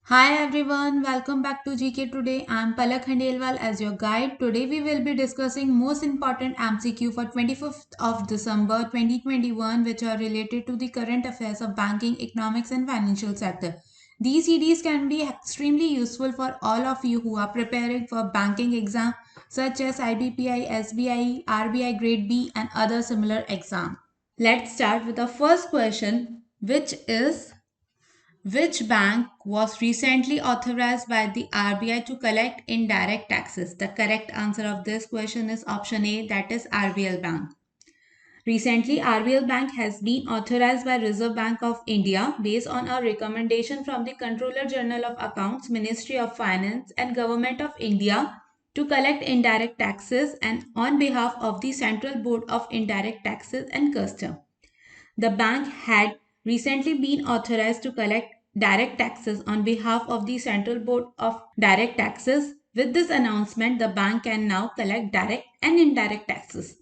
Hi everyone, welcome back to GK Today. I'm Palak Khandelwal as your guide. Today we will be discussing most important MCQ for 25th of December 2021 which are related to the current affairs of banking, economics and financial sector. These CDs can be extremely useful for all of you who are preparing for banking exam such as IBPI, SBI, RBI Grade B and other similar exam. Let's start with the first question, which bank was recently authorized by the RBI to collect indirect taxes? The correct answer of this question is option A, that is RBL Bank. Recently, RBL Bank has been authorized by Reserve Bank of India based on a recommendation from the Controller General of Accounts, Ministry of Finance and Government of India to collect indirect taxes and on behalf of the Central Board of Indirect Taxes and Custom. The bank had recently been authorized to collect direct taxes on behalf of the Central Board of Direct Taxes. With this announcement, the bank can now collect direct and indirect taxes.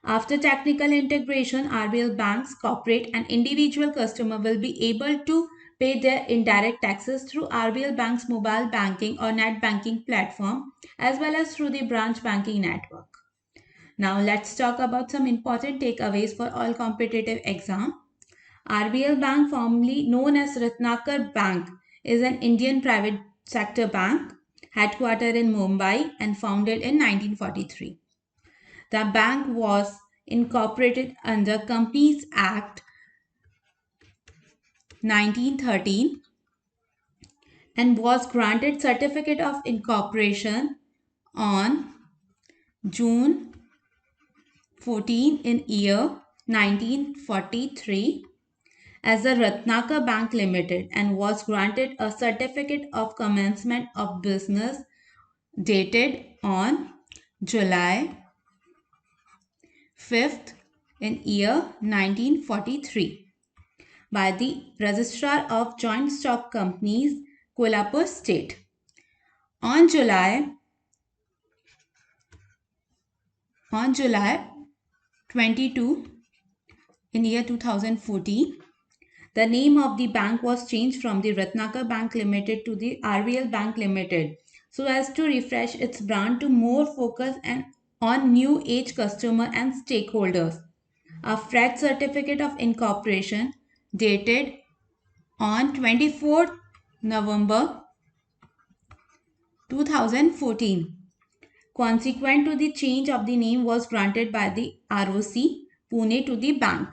After technical integration, RBL banks, corporate and individual customer will be able to pay their indirect taxes through RBL Bank's mobile banking or net banking platform as well as through the branch banking network. Now let's talk about some important takeaways for all competitive exam. RBL Bank, formerly known as Ratnakar Bank, is an Indian private sector bank headquartered in Mumbai and founded in 1943. The bank was incorporated under Companies Act 1913 and was granted certificate of incorporation on June 14 in year 1943 as the Ratnakar Bank Limited and was granted a certificate of commencement of business dated on July 5th in year 1943 by the Registrar of Joint Stock Companies, Kolhapur State. On July 22 in year 2014, the name of the bank was changed from the Ratnakar Bank Limited to the RBL Bank Limited so as to refresh its brand to more focus and on new age customer and stakeholders. A fresh certificate of incorporation dated on 24th November 2014 consequent to the change of the name was granted by the ROC Pune to the bank.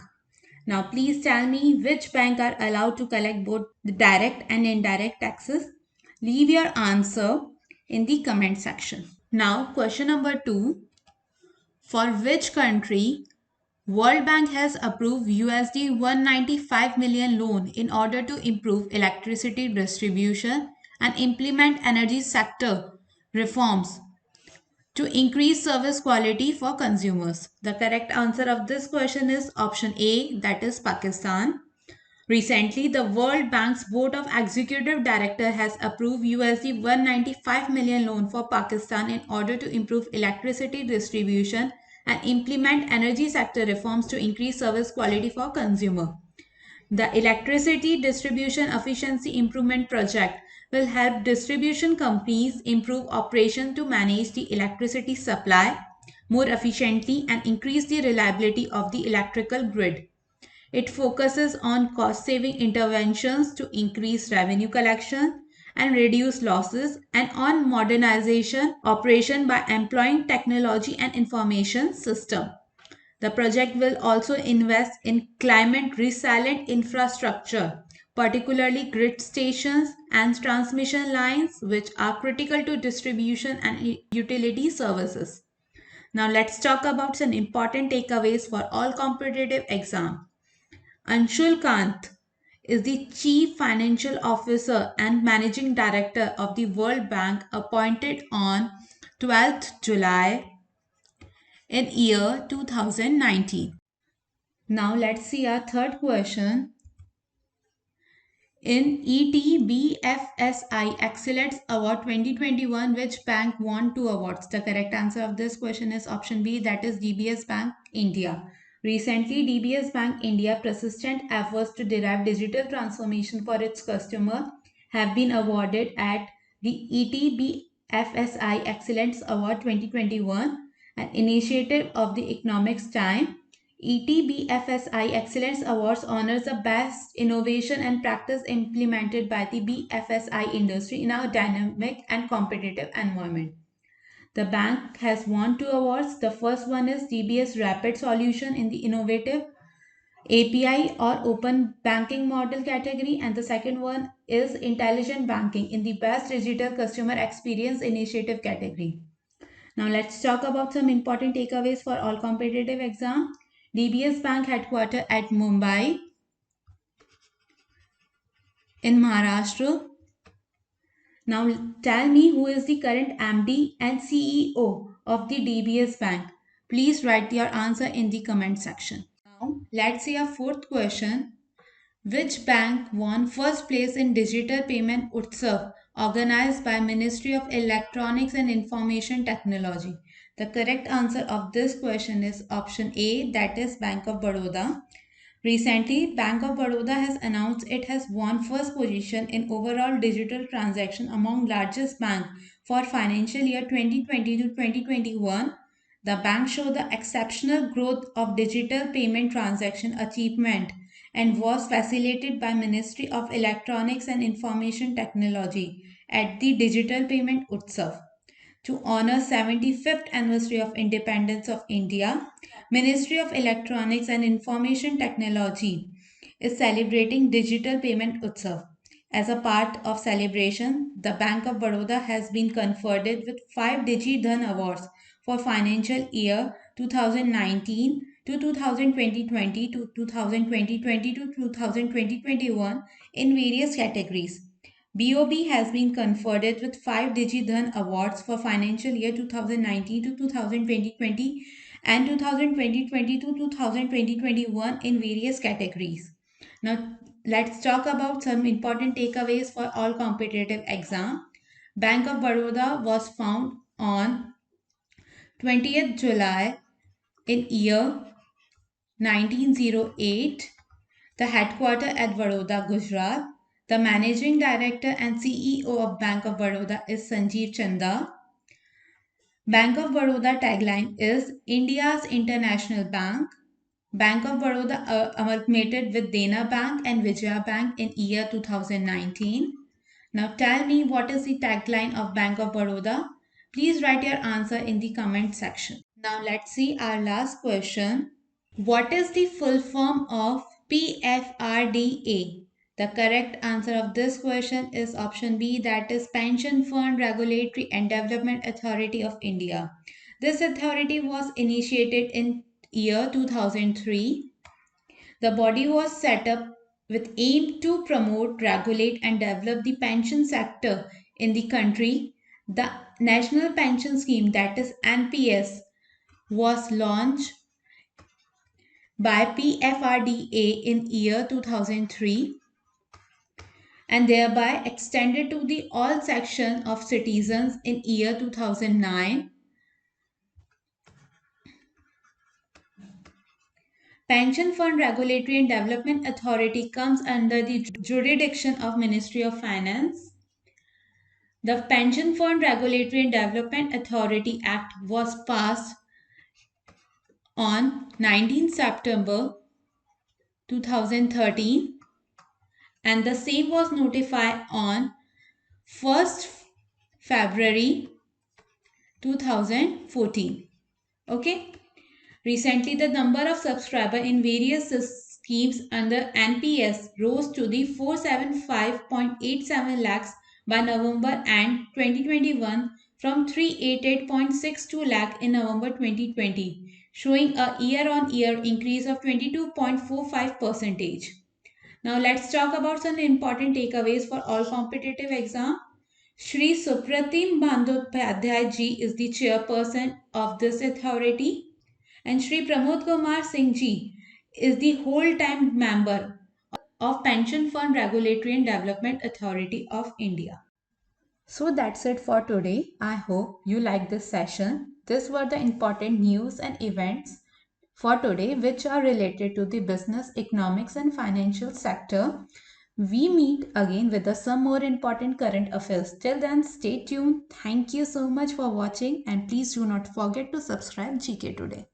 Now please tell me which bank are allowed to collect both the direct and indirect taxes. Leave your answer in the comment section. Now question number 2. For which country World Bank has approved USD 195 million loan in order to improve electricity distribution and implement energy sector reforms to increase service quality for consumers? The correct answer of this question is option A, that is Pakistan. Recently, the World Bank's Board of Executive Director has approved USD 195 million loan for Pakistan in order to improve electricity distribution and implement energy sector reforms to increase service quality for consumer. The Electricity Distribution Efficiency Improvement Project will help distribution companies improve operation to manage the electricity supply more efficiently and increase the reliability of the electrical grid. It focuses on cost-saving interventions to increase revenue collection and reduce losses and on modernization operation by employing technology and information system. The project will also invest in climate resilient infrastructure, particularly grid stations and transmission lines, which are critical to distribution and utility services. Now let's talk about some important takeaways for all competitive exams. Anshul Kant is the Chief Financial Officer and Managing Director of the World Bank, appointed on 12th July in year 2019. Now let's see our third question. In ETBFSI Excellence Award 2021, which bank won 2 awards? The correct answer of this question is option B, that is DBS Bank India. Recently, DBS Bank India persistent efforts to derive digital transformation for its customer have been awarded at the ETBFSI Excellence Award 2021, an initiative of the Economics Time. ETBFSI Excellence Awards honors the best innovation and practice implemented by the BFSI industry in a dynamic and competitive environment. The bank has won 2 awards. The first one is DBS Rapid Solution in the Innovative API or Open Banking Model category, and the second one is Intelligent Banking in the Best Digital Customer Experience Initiative category. Now let's talk about some important takeaways for all competitive exam. DBS Bank headquartered at Mumbai in Maharashtra. Now tell me who is the current MD and CEO of the DBS Bank. Please write your answer in the comment section. Now let's see a fourth question. Which bank won first place in Digital Payment Utsav organized by Ministry of Electronics and Information Technology? The correct answer of this question is option A, that is Bank of Baroda. Recently, Bank of Baroda has announced it has won first position in overall digital transaction among largest bank for financial year 2020 to 2021. The bank showed the exceptional growth of digital payment transaction achievement and was facilitated by Ministry of Electronics and Information Technology at the Digital Payment Utsav. To honor 75th anniversary of independence of India, Ministry of Electronics and Information Technology is celebrating Digital Payment Utsav. As a part of celebration, the Bank of Baroda has been conferred with 5 DigiDhan Awards for financial year 2019 to 2020 to 2020 to 2021 in various categories. BOB has been conferred with 5 DigiDhan Awards for financial year 2019 to 2020 and 2020 to 2021 in various categories. Now, let's talk about some important takeaways for all competitive exam. Bank of Baroda was found on 20th July in year 1908. The headquarters at Vadodara, Gujarat. The managing director and CEO of Bank of Baroda is Sanjeev Chanda. Bank of Baroda tagline is India's International Bank. Bank of Baroda amalgamated with Dena Bank and Vijaya Bank in year 2019. Now tell me, what is the tagline of Bank of Baroda? Please write your answer in the comment section. Now let's see our last question. What is the full form of PFRDA? The correct answer of this question is option B, that is Pension Fund Regulatory and Development Authority of India. This authority was initiated in year 2003. The body was set up with aim to promote, regulate and develop the pension sector in the country. The National Pension Scheme, that is NPS, was launched by PFRDA in year 2003 and thereby extended to the all section of citizens in year 2009. Pension Fund Regulatory and Development Authority comes under the jurisdiction of Ministry of Finance. The Pension Fund Regulatory and Development Authority Act was passed on 19 September 2013 and the same was notified on 1st February 2014. Okay. Recently, the number of subscribers in various schemes under NPS rose to the 475.87 lakhs by November and 2021 from 388.62 lakh in November 2020, showing a year-on-year increase of 22.45%. Now let's talk about some important takeaways for all competitive exam. Shri Supratim Bandyopadhyay ji is the chairperson of this authority and Shri Pramod Kumar Singh ji is the whole-time member of Pension Fund Regulatory and Development Authority of India. So that's it for today. I hope you liked this session. These were the important news and events for today which are related to the business, economics and financial sector. We meet again with some more important current affairs. Till then, stay tuned. Thank you so much for watching and please do not forget to subscribe GK Today.